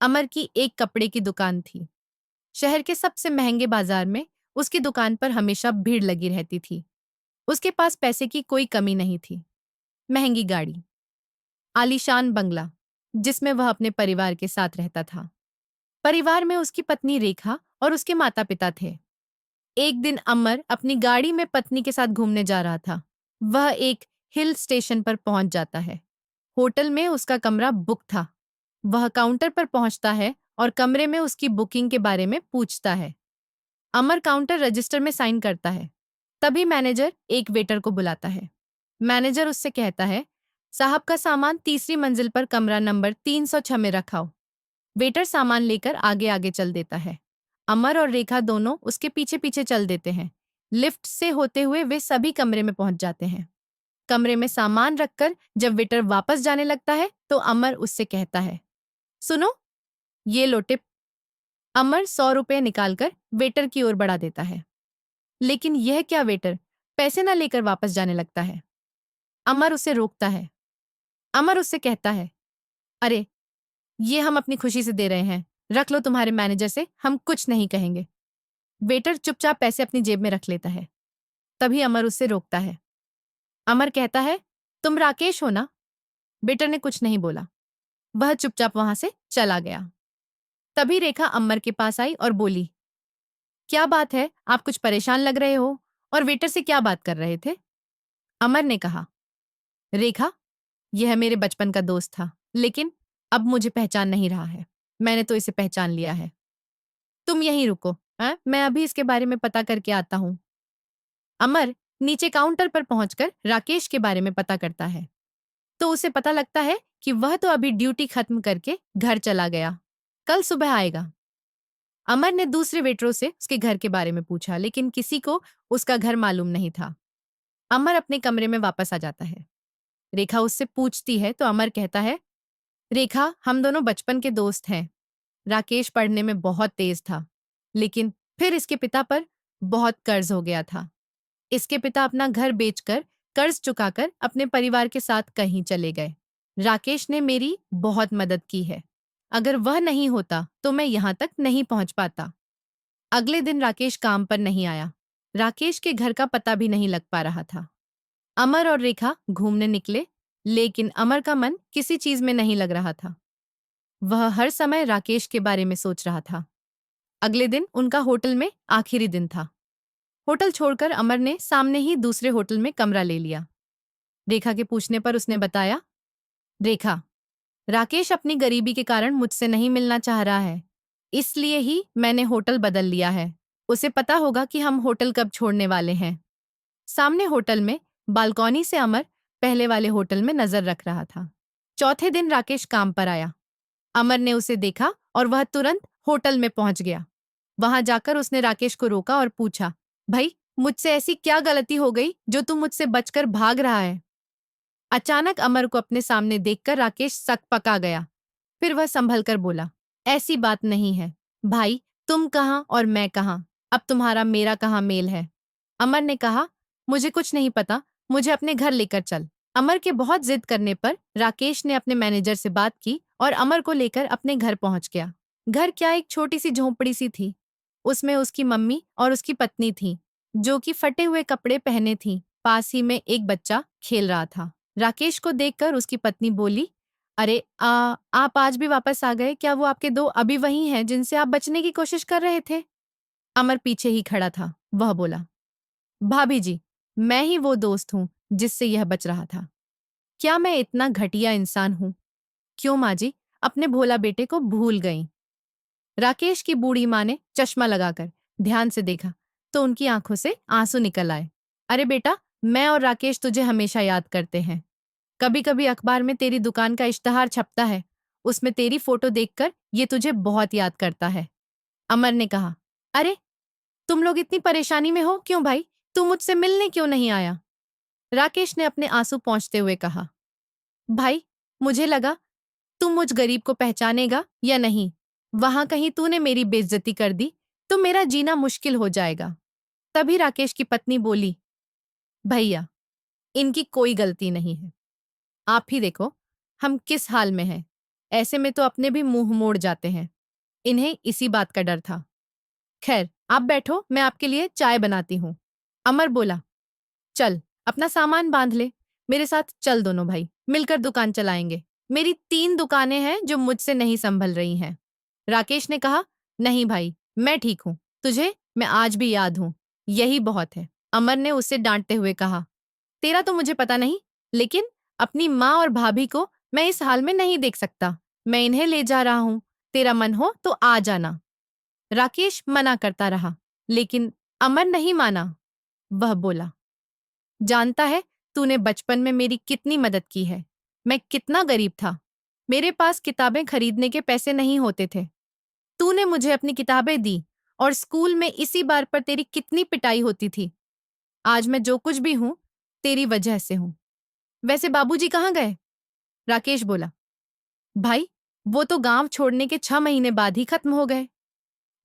अमर की एक कपड़े की दुकान थी। शहर के सबसे महंगे बाजार में उसकी दुकान पर हमेशा भीड़ लगी रहती थी। उसके पास पैसे की कोई कमी नहीं थी। महंगी गाड़ी, आलीशान बंगला, जिसमें वह अपने परिवार के साथ रहता था। परिवार में उसकी पत्नी रेखा और उसके माता पिता थे। एक दिन अमर अपनी गाड़ी में पत्नी के साथ घूमने जा रहा था। वह एक हिल स्टेशन पर पहुंच जाता है। होटल में उसका कमरा बुक था। वह काउंटर पर पहुंचता है और कमरे में उसकी बुकिंग के बारे में पूछता है। अमर काउंटर रजिस्टर में साइन करता है। तभी मैनेजर एक वेटर को बुलाता है। मैनेजर उससे कहता है, साहब का सामान तीसरी मंजिल पर कमरा नंबर 306 में रखाओ। वेटर सामान लेकर आगे आगे चल देता है। अमर और रेखा दोनों उसके पीछे पीछे चल देते हैं। लिफ्ट से होते हुए वे सभी कमरे में पहुंच जाते हैं। कमरे में सामान रखकर जब वेटर वापस जाने लगता है तो अमर उससे कहता है, सुनो, ये लो टिप। अमर 100 रुपए निकालकर वेटर की ओर बढ़ा देता है। लेकिन यह क्या, वेटर पैसे न लेकर वापस जाने लगता है। अमर उसे रोकता है। अमर उससे कहता है, अरे, ये हम अपनी खुशी से दे रहे हैं, रख लो, तुम्हारे मैनेजर से हम कुछ नहीं कहेंगे। वेटर चुपचाप पैसे अपनी जेब में रख लेता है। तभी अमर उससे रोकता है। अमर कहता है, तुम राकेश हो ना? वेटर ने कुछ नहीं बोला। वह चुपचाप वहां से चला गया। तभी रेखा अमर के पास आई और बोली, क्या बात है, आप कुछ परेशान लग रहे हो और वेटर से क्या बात कर रहे थे? अमर ने कहा, रेखा, यह मेरे बचपन का दोस्त था, लेकिन अब मुझे पहचान नहीं रहा है। मैंने तो इसे पहचान लिया है। तुम यहीं रुको, मैं अभी इसके बारे में पता करके आता हूँ। अमर नीचे काउंटर पर पहुंचकर राकेश के बारे में पता करता है। तो उसे पता लगता है कि वह तो अभी ड्यूटी खत्म करके घर चला गया, कल सुबह आएगा। अमर ने दूसरे वेटरों से उसके घर के बारे में पूछा, लेकिन किसी को उसका घर मालूम नहीं था। अमर अपने कमरे में वापस आ जाता है। रेखा उससे पूछती है तो अमर कहता है, रेखा, हम दोनों बचपन के दोस्त हैं। राकेश पढ़ने में बहुत तेज था, लेकिन फिर इसके पिता पर बहुत कर्ज हो गया था। इसके पिता अपना घर बेचकर कर्ज चुकाकर अपने परिवार के साथ कहीं चले गए। राकेश ने मेरी बहुत मदद की है। अगर वह नहीं होता तो मैं यहां तक नहीं पहुंच पाता। अगले दिन राकेश काम पर नहीं आया। राकेश के घर का पता भी नहीं लग पा रहा था। अमर और रेखा घूमने निकले, लेकिन अमर का मन किसी चीज में नहीं लग रहा था। वह हर समय राकेश के बारे में सोच रहा था। अगले दिन उनका होटल में आखिरी दिन था। होटल छोड़कर अमर ने सामने ही दूसरे होटल में कमरा ले लिया। रेखा के पूछने पर उसने बताया, रेखा, राकेश अपनी गरीबी के कारण मुझसे नहीं मिलना चाह रहा है, इसलिए ही मैंने होटल बदल लिया है। उसे पता होगा कि हम होटल कब छोड़ने वाले हैं। सामने होटल में बालकॉनी से अमर पहले वाले होटल में नजर रख रहा था। चौथे दिन राकेश काम पर आया। अमर ने उसे देखा और वह तुरंत होटल में पहुंच गया। वहां जाकर उसने राकेश को रोका और पूछा, भाई, मुझसे ऐसी क्या गलती हो गई जो तुम मुझसे बचकर भाग रहा है? अचानक अमर को अपने सामने देखकर राकेश सकपका गया। फिर वह संभल कर बोला, ऐसी बात नहीं है भाई, तुम कहाँ और मैं कहाँ, अब तुम्हारा मेरा कहाँ मेल है? अमर ने कहा, मुझे कुछ नहीं पता, मुझे अपने घर लेकर चल। अमर के बहुत जिद करने पर राकेश ने अपने मैनेजर से बात की और अमर को लेकर अपने घर पहुंच गया। घर क्या, एक छोटी सी झोंपड़ी सी थी। उसमें उसकी मम्मी और उसकी पत्नी थी, जो कि फटे हुए कपड़े पहने थी। पास ही में एक बच्चा खेल रहा था। राकेश को देखकर उसकी पत्नी बोली, अरे, आप आज भी वापस आ गए क्या? वो आपके दो अभी वही हैं जिनसे आप बचने की कोशिश कर रहे थे? अमर पीछे ही खड़ा था। वह बोला, भाभी जी, मैं ही वो दोस्त हूँ जिससे यह बच रहा था। क्या मैं इतना घटिया इंसान हूँ? क्यों माँ जी अपने भोला बेटे को भूल गईं? राकेश की बूढ़ी माँ ने चश्मा लगाकर ध्यान से देखा तो उनकी आंखों से आंसू निकल आए। अरे बेटा, मैं और राकेश तुझे हमेशा याद करते हैं। कभी कभी अखबार में तेरी दुकान का इश्तहार छपता है, उसमें तेरी फोटो देखकर ये तुझे बहुत याद करता है। अमर ने कहा, अरे, तुम लोग इतनी परेशानी में हो क्यों भाई? तू मुझसे मिलने क्यों नहीं आया? राकेश ने अपने आंसू पोंछते हुए कहा, भाई, मुझे लगा तू मुझ गरीब को पहचानेगा या नहीं। वहां कहीं तूने मेरी बेइज्जती कर दी तो मेरा जीना मुश्किल हो जाएगा। तभी राकेश की पत्नी बोली, भैया, इनकी कोई गलती नहीं है। आप ही देखो हम किस हाल में हैं। ऐसे में तो अपने भी मुंह मोड़ जाते हैं। इन्हें इसी बात का डर था। खैर, आप बैठो, मैं आपके लिए चाय बनाती हूँ। अमर बोला। चल, अपना सामान बांध ले, मेरे साथ चल, दोनों भाई मिलकर दुकान चलाएंगे। मेरी 3 दुकानें हैं जो मुझसे नहीं संभल रही हैं। राकेश ने कहा, नहीं भाई, मैं ठीक हूं, तुझे मैं आज भी याद हूं, यही बहुत है। अमर ने उसे डांटते हुए कहा, तेरा तो मुझे पता नहीं, लेकिन अपनी माँ और भाभी को मैं इस हाल में नहीं देख सकता। मैं इन्हें ले जा रहा हूं, तेरा मन हो तो आ जाना। राकेश मना करता रहा, लेकिन अमर नहीं माना। वह बोला, जानता है तूने बचपन में मेरी कितनी मदद की है। मैं कितना गरीब था, मेरे पास किताबें खरीदने के पैसे नहीं होते थे। तूने मुझे अपनी किताबें दी और स्कूल में इसी बार पर तेरी कितनी पिटाई होती थी। आज मैं जो कुछ भी हूं, तेरी वजह से हूं। वैसे बाबूजी कहाँ गए? राकेश बोला, भाई, वो तो गांव छोड़ने के 6 महीने बाद ही खत्म हो गए।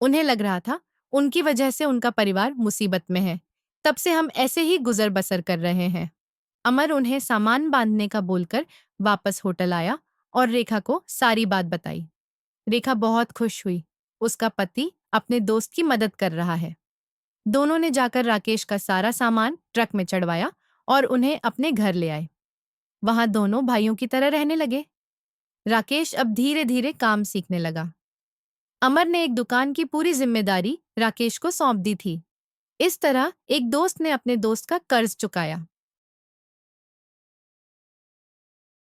उन्हें लग रहा था उनकी वजह से उनका परिवार मुसीबत में है, तब से हम ऐसे ही गुजर बसर कर रहे हैं। अमर उन्हें सामान बांधने का बोलकर वापस होटल आया और रेखा को सारी बात बताई। रेखा बहुत खुश हुई, उसका पति अपने दोस्त की मदद कर रहा है। दोनों ने जाकर राकेश का सारा सामान ट्रक में चढ़वाया और उन्हें अपने घर ले आए। वहां दोनों भाइयों की तरह रहने लगे। राकेश अब धीरे धीरे काम सीखने लगा। अमर ने एक दुकान की पूरी जिम्मेदारी राकेश को सौंप दी थी। इस तरह एक दोस्त ने अपने दोस्त का कर्ज चुकाया।